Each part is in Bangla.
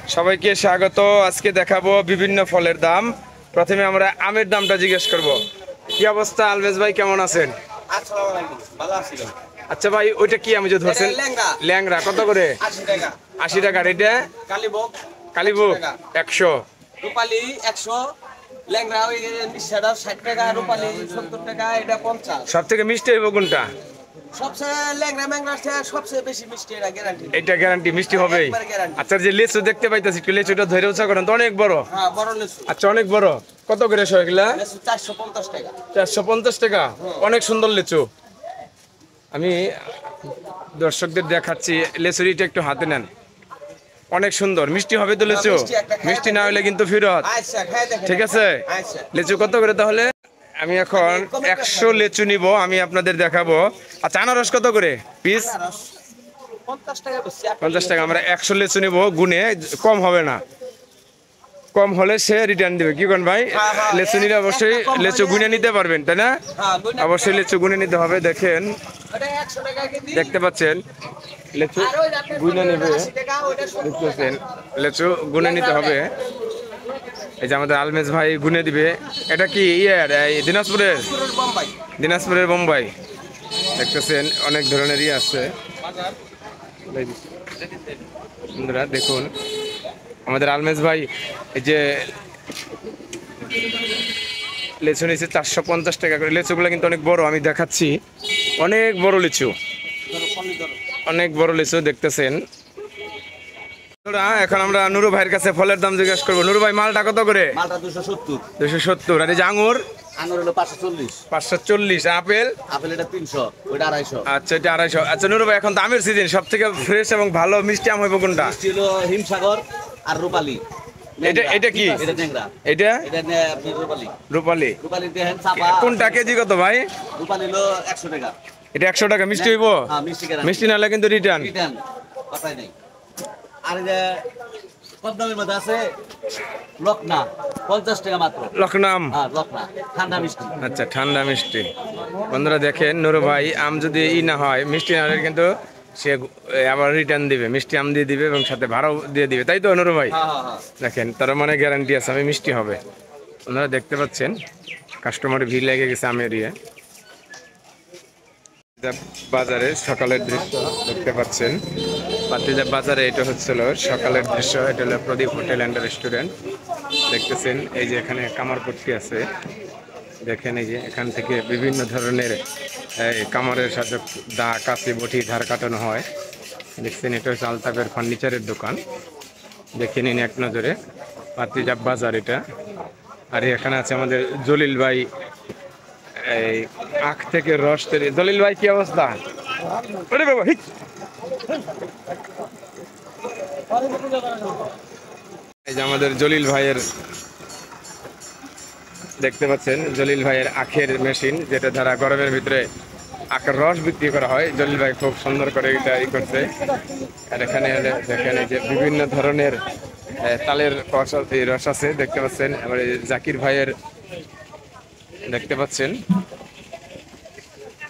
সবাইকে স্বাগত। আজকে দেখাবো বিভিন্ন ফলের দাম। প্রথমে আমরা আমের দামটা জিজ্ঞেস করব। কি অবস্থা আলবেজ ভাই, কেমন আছেন? আচ্ছা ভাই, ওইটা কি আমি যে ধরছেন? ল্যাংড়া কত করে? 80 টাকা। এটা কালীভোগ 100, রূপালী 100, ল্যাংড়া ওই 60 টাকা, রূপালী 70 টাকা, এটা 50। সব থেকে মিষ্টি হইব কোনটা? সবচেয়ে ল্যাংড়া ম্যাংড়ার চেয়ে সবচেয়ে বেশি মিষ্টি, এটা গ্যারান্টি। এটা গ্যারান্টি মিষ্টি হবেই। একবার guarantee। আচ্ছা, যে লিচু দেখতে পাইতেছি, একটু লিচুটা ধরে উঁচা করেন তো, অনেক বড়। হ্যাঁ, বড় লিচু। আচ্ছা, অনেক বড়। কত করে এগুলা? লিচু 450 টাকা। 450 টাকা। অনেক সুন্দর লিচু। আমি দর্শকদের দেখাচ্ছি, লিচুরিটা একটু হাতে নেন। অনেক সুন্দর, মিষ্টি হবে তো লিচু? মিষ্টি একটা খায়া মিষ্টি না হলে কিন্তু ফেরত। আচ্ছা, খাই দেখেন। ঠিক আছে। আচ্ছা। লিচু কত করে তাহলে? আমি এখন 100 লিচু নিব, আমি আপনাদের দেখাবো। আচ্ছা, আনারস কত করে পিস? 50 টাকা বেশি। 50 টাকা। আমরা 100 লিচু নিব, গুনে কম হবে না। কম হলে সে রিটার্ন দিবে। কি কোন ভাই? হ্যাঁ, হ্যাঁ, লিচু নিলে অবশ্যই একটা কম লিচু হলে- গুনে নিতে পারবেন, তাই না? হ্যাঁ, গুনে- অবশ্যই লিচু গুনে নিতে হবে। দেখেন, ওটা 100 টাকা কেজি। দেখতে পাচ্ছেন লিচু আর ওই রাতে গুনে নেবে। 80 টাকা, ওটা 70 দেখতেছেন টাকা। লিচু গুনে নিতে হবে। এই যে আমাদের আলমেজ ভাই গুনে দিবে। এটা কি দিনাজপুরের? পুরোর বোম্বাই। দিনাজপুরের বোম্বাই। দেখতেছেন অনেক ধরনেরই আছে। বন্ধুরা দেখুন, আমাদের আলমেজ ভাই এই যে লিচু নিচ্ছে 450 টাকা করে। লিচুগুলো কিন্তু অনেক বড়, আমি দেখাচ্ছি। অনেক বড় লিচু, অনেক বড় লিচু দেখতেছেন। এখন আমরা নুরু ভাইয়ের কাছে ফলের দাম জিজ্ঞেস করবো। নুরু ভাই, মালটা কত করে? মালটা 270। 270। আর এই যে আঙুর? আঙুর হলো 540। 540। আপেল? আপেল এটা 300, ওটা 250। আচ্ছা, এটা 250। আচ্ছা নুরু ভাই, এখন তো আমের সিজন, সব থেকে ফ্রেশ এবং ভালো মিষ্টি আম হইব কোনটা? ছিল হিমসাগর আর রূপালী। এটা কি? এটা ন্যাংরা। এটা এটা আপনি রূপালী। রূপালী। রূপালী দেখেন চাপা। কোনটা কেজি কত ভাই? রূপালী হলো 100 টাকা। এটা 100 টাকা। মিষ্টি হইব? হ্যাঁ, মিষ্টি গ্যারান্টি। মিষ্টি না হলে কিন্তু রিটার্ন। রিটার্ন কথাই নেই। আর এই যে কদমের মধ্যে আছে লকনা, 50 টাকা মাত্র। লখনাম। হ্যাঁ, লকনা ঠান্ডা মিষ্টি। আচ্ছা, ঠান্ডা মিষ্টি। বন্ধুরা দেখেন, নুরু ভাই আম যদি না হয়, মিষ্টি না হলে কিন্তু সে আবার রিটার্ন দিবে, মিষ্টি আম দিয়ে দিবে এবং সাথে ভাড়াও দিয়ে দিবে, তাই তো নুরু ভাই? হ্যাঁ, হ্যাঁ, হ্যাঁ। দেখেন, তার মানে গ্যারান্টি আছে আমি মিষ্টি হবে। আপনারা দেখতে পাচ্ছেন কাস্টমারের ভিড় লেগে গেছে আমের ইয়ে। বাজারে সকালের দৃশ্য দেখতে পাচ্ছেন। পাতিজা বাজারে এটা হচ্ছিল সকালের দৃশ্য। এটা হলো প্রদীপ হোটেল অ্যান্ড রেস্টুরেন্ট। দেখতেছেন এই যে এখানে কামারপট্টি আছে। দেখেন এই যে এখান থেকে বিভিন্ন ধরনের কামারের সাথে দা, কাঁচি, বটি, ধার কাটানো হয়। দেখছেন, এটা হচ্ছে আলতাফের ফার্নিচারের দোকান। দেখে নিন এক নজরে। পাতিজা বাজার এটা। আর এখানে আছে আমাদের জলিল ভাই, এই আখ থেকে রস তৈরি। জলিল ভাই, কি অবস্থা? ওরে বাবা, হিট। এই যে আমাদের জলিল ভাইয়ের, দেখতে পাচ্ছেন জলিল ভাইয়ের আখের মেশিন, যেটা দ্বারা গরমের ভিতরে আখের রস বিক্রি করা হয়। জলিল ভাই খুব সুন্দর করে এটা করছে। আর এখানে দেখেন এই যে বিভিন্ন ধরনের তালের রস আছে, দেখতে পাচ্ছেন। এবার জাকির ভাইয়ের দেখতে পাচ্ছেন।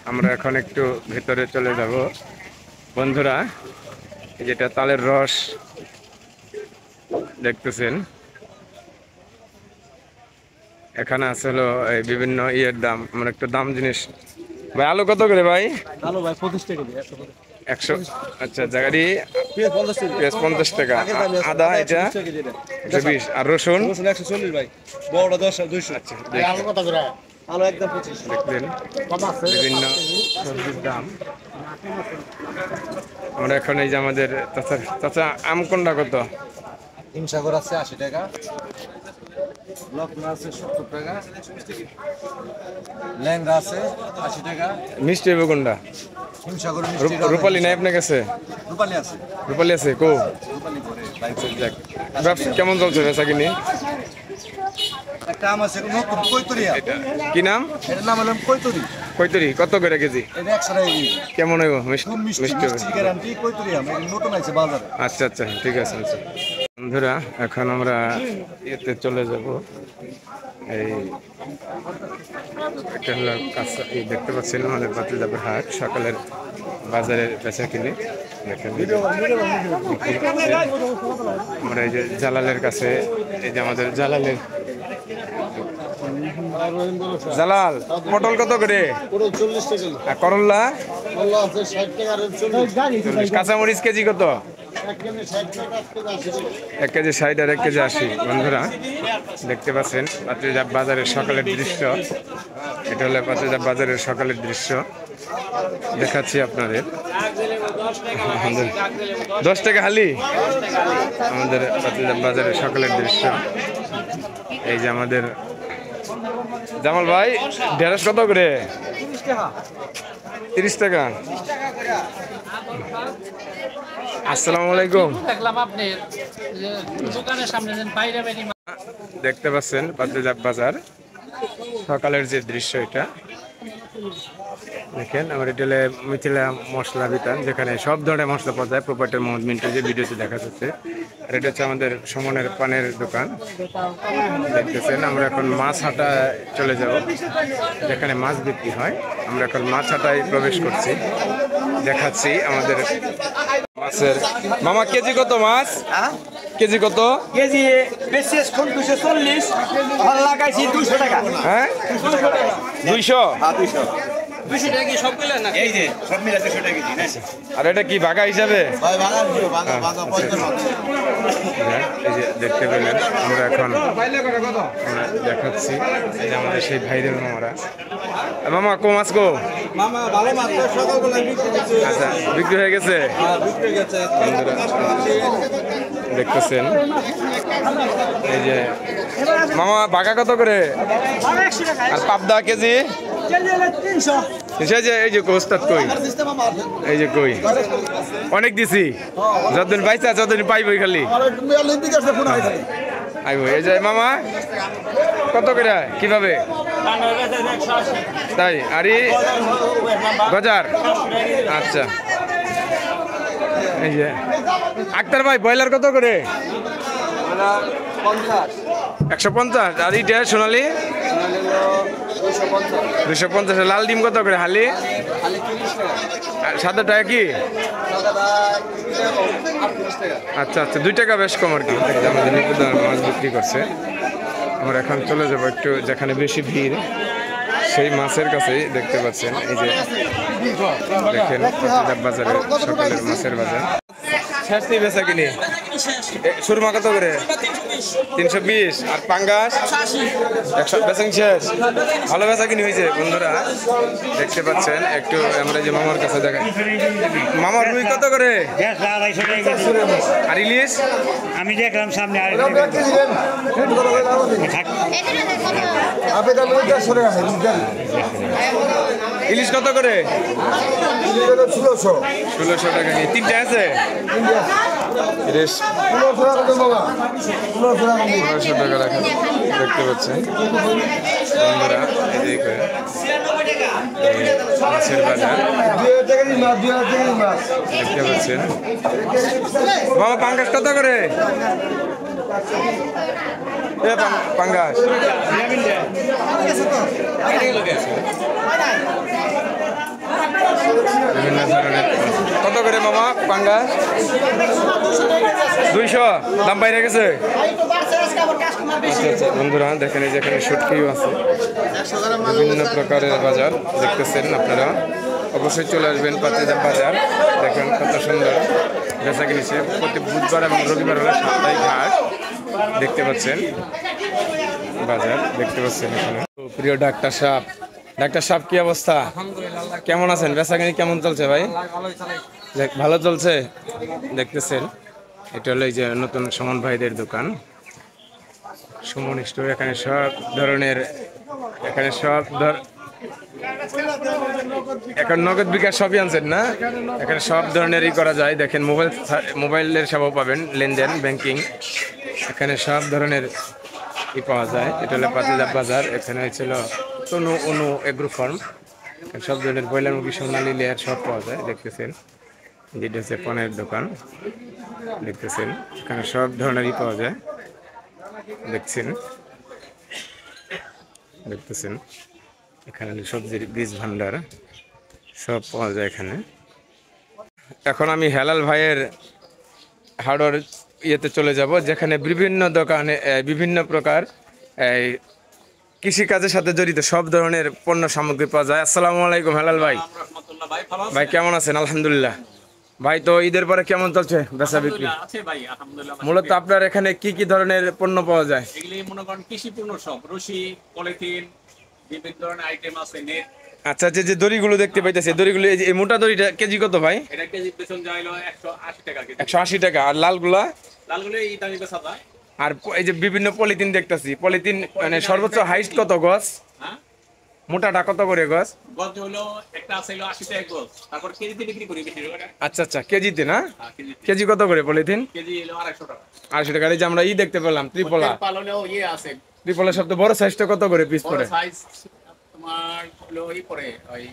আমরা এখন একটু ভেতরে চলে যাব বন্ধুরা। যেটা তালের রস দেখতেছেন, এখানে আছে হলো এই বিভিন্ন ইয়ের দাম। আমরা একটু দাম জিনিস। ভাই, আলু কত করে ভাই? ভালো ভাই 25 টাকা দিয়ে 100। আচ্ছা, জাগারি পেঁয়াজ 50 টাকা। পেঁয়াজ 50 টাকা। আদা এটা 120। আর রসুন 140 ভাই। বড়টা 10 200। আচ্ছা, আলু কত করে? আলু একদম 25। দেখলেন বিভিন্ন সবজির দাম। আমরা এখন এই যে আমাদের চাচা আম কোনটা কত? হিমসাগর আছে 80 টাকা। লকনা আছে 70 টাকা। ল্যাংড়া আছে 80 টাকা। মিষ্টি হইব কোনটা? হিমসাগর মিষ্টি রূপালি নাই আপনার কাছে? রূপালী আছে। রূপালি আছে কো? রূপালী করে আচ্ছা, যাক। ব্যবসা কেমন চলছে বেচা কিনি? একটা আম আছে নতুন কৈতরিয়া। এটা কি নাম? এটার নাম হলো কৈতরি। কৈতরি কত করে কেজি? এটা 100 টাকা কেজি। কেমন হইব? খুব মিষ্টি মিষ্টি হবে। মিষ্টি গ্যারান্টি কৈতরিয়া। মানে নতুন আছে বাজারে। আচ্ছা আচ্ছা, ঠিক আছে। আচ্ছা বন্ধুরা, এখন আমরা ইয়েতে চলে যাব। এই এটা হলো কাঁচা, এই দেখতে পাচ্ছেন আমাদের পাতিজাবের হাট, সকালের বাজারের বেচা কিনে। দেখেন আমরা এই যে জালালের কাছে, এই যে আমাদের জালালের জালাল পটল কত করে? আর করল্লা? কাঁচামরিচ কেজি কত? 1 কেজি 60 আর 1 কেজি 80। বন্ধুরা দেখতে পাচ্ছেন পাত্রীজাপ বাজারের সকালের দৃশ্য। এটা হলো পাত্রীজাপ বাজারের সকালের দৃশ্য, দেখাচ্ছি আপনাদের। 10 টাকা হালি আমাদের পাত্রীজাপ বাজারের সকালের দৃশ্য। এই যে আমাদের জামাল ভাই, ঢেঁড়স কত করে? 30 টাকা। আসসালামু আলাইকুম। দেখতে পাচ্ছেন পাত্রীজাপ বাজার সকালের যে দৃশ্য, এটা দেখেন। আমার এটা হলো মিথিলা মশলা বিতান, যেখানে সব ধরনের মশলা পাওয়া যায়। প্রোপাইটার মোহাম্মদ মিন্টু যে ভিডিওতে দেখা যাচ্ছে। আর এটা হচ্ছে আমাদের সুমনের পানের দোকান, দেখতেছেন। আমরা এখন মাছ হাটা চলে যাব, যেখানে মাছ বিক্রি হয়। আমরা এখন মাছ হাটায় প্রবেশ করছি, দেখাচ্ছি আমাদের মাছের। মামা কেজি কত মাছ? কেজি কত? কেজি বেশি 240, ভালো লাগাইছি 200 টাকা। হ্যাঁ 200। 200 টাকা কি সব মিলে না? এই যে সব মিলে 200 টাকা কেজি না? আর এটা কি ভাগা হিসাবে? ভাই ভাঙা দিও, ভাঙা ভাঙা 50 এই যে দেখতে পেলেন, আমরা এখন আমরা দেখাচ্ছি। এই যে আমাদের সেই ভাইদের মামারা। মামা কো মাছ গো? মামা ভালো মাছ তো সকালবেলা বিক্রি করছে। আচ্ছা, বিক্রি হয়ে গেছে? বিক্রি গেছে। বন্ধুরা দেখতেছেন, এই যে মামা বাঘা কত করে? আর পাবদা কেজি? এই যে ওস্তাদ কই, এই যে কই অনেক দিছি, যতদিন পাইছা যতদিন পাইবই খালি আইব। এই যে মামা কত করে কিভাবে? তাই আর গজার? আচ্ছা। এই যে আক্তার ভাই ব্রয়লার কত করে? 150। আর ইটা সোনালি 250। লাল ডিম কত করে হালি? সাদা টাকা কি? আচ্ছা আচ্ছা, 2 টাকা বেশ কম আর কি। আমাদের নিপুদার মাছ বিক্রি করছে। আমরা এখন চলে যাবো একটু যেখানে বেশি ভিড়, সেই মাছের কাছেই। দেখতে পাচ্ছেন এই যে দেখেন পাত্রীজাপ বাজারে সকালের মাছের বাজার। শেষ নেই বেচা কিনি? সুরমা কত করে? 320। আর পাঙ্গাস 100। বেচা শেষ? ভালো বেচা কিনি হয়েছে বন্ধুরা, দেখতে পাচ্ছেন। একটু আমরা যে মামার কাছে দেখাই। মামার রুই কত করে? 250 টাকা। আর ইলিশ? আমি দেখলাম সামনে আর ইলিশ কত করে? 1600 টাকা নিয়ে 3টা আছে। ইলিশ 1500 টাকা রাখা, দেখতে পাচ্ছেন বন্ধুরা। এদিকে মাছের বাজার দেখতে পাচ্ছেন। বাবা পাঙ্গাস কত করে? পাঙ্গাস বিভিন্ন ধরনের। কত করে মামা পাঙ্গাস? 200। দাম বাইরে গেছে? আচ্ছা আচ্ছা বন্ধুরা দেখেন, এই যেখানে শুটকিও আছে। বিভিন্ন প্রকারের বাজার দেখতেছেন আপনারা। অবশ্যই চলে আসবেন পাত্রীজাপ বাজার। দেখেন কত সুন্দর বেচা কিনেছে। প্রতি বুধবার এবং রবিবার হলে সাপ্তাহিক হাট দেখতে পাচ্ছেন। বাজার দেখতে পাচ্ছেন এখানে। প্রিয় ডাক্তার সাহেব, ডাক্তার সাহেব কি অবস্থা? কেমন আছেন? বেচাকেনি কেমন চলছে ভাই? ভালো চলছে। দেখতেছেন এটা হলো এই যে নতুন সুমন ভাইদের দোকান, সুমন স্টোর। এখানে সব ধরনের, এখানে সব এখন নগদ বিকাশ সবই আনছেন না? এখানে সব ধরনেরই করা যায়। দেখেন মোবাইলের সেবাও পাবেন, লেনদেন ব্যাংকিং। এখানে সব ধরনের পাওয়া যায়। এটা হলো পাত্রীজাপ বাজার। এখানে হয়েছিল তনু অনু এগ্রো ফার্ম। সব ধরনের ব্রয়লার মুরগি, সোনালি লেয়ার সব পাওয়া যায়। দেখতেছেন যেটা হচ্ছে পনের দোকান, দেখতেছেন এখানে সব ধরনেরই পাওয়া যায়। দেখতেছেন এখানে সবজির বীজ ভান্ডার সব পাওয়া যায় এখানে। এখন আমি হেলাল ভাইয়ের হার্ডওয়্যার ইয়েতে চলে যাব, যেখানে বিভিন্ন দোকানে বিভিন্ন প্রকার এই কৃষিকাজের সাথে জড়িত সব ধরনের পণ্য সামগ্রী পাওয়া যায়। আসসালামু আলাইকুম হেলাল ভাই। ভাই কেমন আছেন? আলহামদুলিল্লাহ। ভাই তো ঈদের পরে কেমন চলছে বেচা বিক্রি? আছে ভাই, আলহামদুলিল্লাহ। মূলত আপনার এখানে কি কি ধরনের পণ্য পাওয়া যায়? এগুলি মনে করেন কৃষি পণ্য সব, রশি, পলিথিন, বিভিন্ন ধরনের আইটেম আছে, নেট। আচ্ছা আচ্ছা, যে দড়িগুলো দেখতে পাইতেছি, দড়িগুলো এই মোটা দড়িটা কেজি কত ভাই? এটা কেজি বেতন যাইলো 180 টাকা কেজি। 180 টাকা। আর লালগুলা? লালগুলো এই দামে বেচা যায়। আর এই যে বিভিন্ন পলিথিন দেখতেছি, পলিথিন মানে সর্বোচ্চ হাইস্ট কত গজ? হ্যাঁ, মোটাটা কত করে গজ? গজ হলো একটা আছে হলো 80 টাকা গজ, তারপর কেজিতে বিক্রি করি বেশি করে। আচ্ছা আচ্ছা, কেজিতে না? হ্যাঁ, কেজিতে। কেজি কত করে পলিথিন? কেজি হলো 250 টাকা। 280 টাকা। এই যে আমরা দেখতে পেলাম ত্রিপলা, পালনেও ইয়ে আছে, ত্রিপলা সবচেয়ে বড় সাইজটা কত করে পিস বড় পড়ে? সাইজ তোমার হলো এই পরে ওই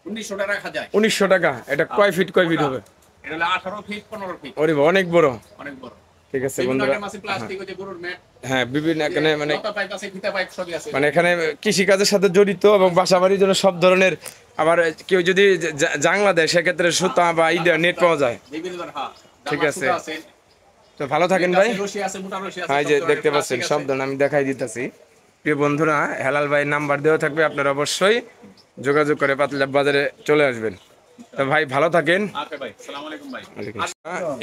1900 টাকা রাখা যায়। 1900 টাকা। এটা কয় ফিট হবে? এটা হলো 18 ফিট 15 ফিট, ওরে বাবা, অনেক বড়। অনেক বড়। ঠিক আছে বিভিন্ন বন্ধুরা, আইটেম আছে, প্লাস্টিক ওই যে গরুর ম্যাট, হ্যাঁ বিভিন্ন এখানে মানে লতা পাইপ আছে, ফিতা পাইপ সবই আছে। মানে এখানে কৃষিকাজের সাথে জড়িত এবং বাসাবাড়ির জন্য সব ধরনের, আবার কেউ যদি জাংলা দেয় সেক্ষেত্রে সুতা বা নেট পাওয়া যায়। বিভিন্ন ধরনের, হ্যাঁ। ঠিক জামা আছে। সুতা আছে, তো ভালো থাকেন ভাই। রশি আছে, মোটা রশি আছে, হ্যাঁ, এই সব যে ধরনের দেখতে পাচ্ছেন প্লাস্টিক সব আছে। ধরনের আমি দেখাই দিতেছি। প্রিয় বন্ধুরা, হেলাল ভাই নাম্বার দেওয়া থাকবে, আপনারা অবশ্যই যোগাযোগ করে পাতিলচাপ বাজারে চলে আসবেন। তো ভাই ভালো থাকেন। আচ্ছা ভাই, আসসালামু আলাইকুম ভাই।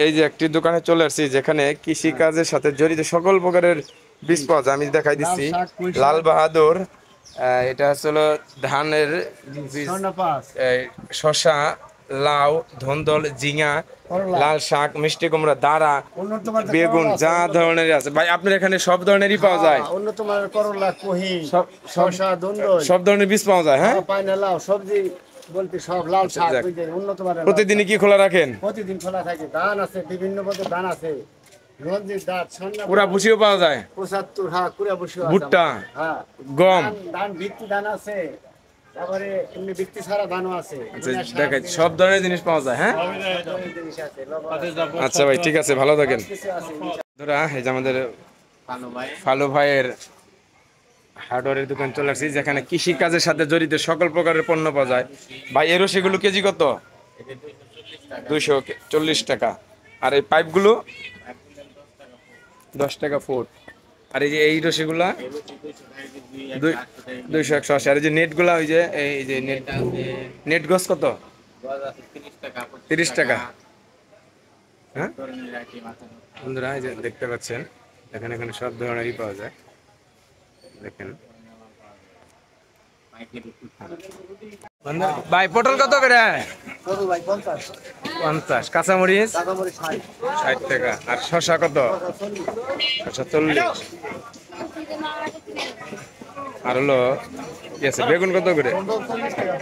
এই যে একটি দোকানে চলে আসছি, যেখানে কৃষি কাজের সাথে জড়িত সকল প্রকারের বীজ পাওয়া যায়। আমি দেখাই দিচ্ছি লাল বাহাদুর, এটা হলো ধানের বীজ, শসা, লাউ, ধন্দল, ঝিঙা, লাল শাক, মিষ্টি কুমড়া, দাঁড়া, বেগুন, যা ধরনের আছে ভাই আপনার এখানে সব ধরনেরই পাওয়া যায়। উন্নত মানের করলা, কহি, সব শসা, দন্দল, সব ধরনের বীজ পাওয়া যায়। হ্যাঁ, পাইনা, লাউ, সবজি বলতে সব, লাল শাক, যাক। বুঝলেন, উন্নত মানের। প্রতিদিনই কি খোলা রাখেন? প্রতিদিন খোলা থাকে। ধান আছে, বিভিন্ন পদের ধান আছে, রঞ্জিত ধান, সন্না, পুরা ভুসিও পাওয়া যায়, 75, হ্যাঁ, কুড়া বসে আছে। ভুট্টা, হ্যাঁ, গম। ধান ভিত্তি ধান আছে, তারপরে এমনি ভিত্তি ছাড়া ধানও আছে। দেখাই সব ধরনের জিনিস পাওয়া যায়। হ্যাঁ, জিনিস আছে, লবণ আছে, আচ্ছা ভাই, ঠিক আছে, ভালো থাকেন। কিছু আছে। বন্ধুরা, এই যে আমাদের ভালো ভাই। ফালু ভাইয়ের হার্ডওয়্যারের দোকান চলে আসছি, যেখানে কৃষি কাজের সাথে জড়িত সকল প্রকারের পণ্য পাওয়া যায়। ভাই এর রশিগুলো কেজি কত? 240 টাকা। আর এই পাইপগুলো 10 টাকা ফুট। আর এই যে এই রশিগুলা 280। আর এই যে নেটগুলা, ওই যে এই যে নেট গজ কত? 30 টাকা। হ্যাঁ বন্ধুরা, এই যে দেখতে পাচ্ছেন এখানে সব ধরনেরই পাওয়া যায়। দেখেন ভাই, পটল কত করে? করো ভাই, 50, 50। কাঁচামরিচ কাঁচামরিচ 60, 60 টাকা। আর শসা কত? শসা 40। আর হলো কি আছে, বেগুন কত করে? 40 টাকা।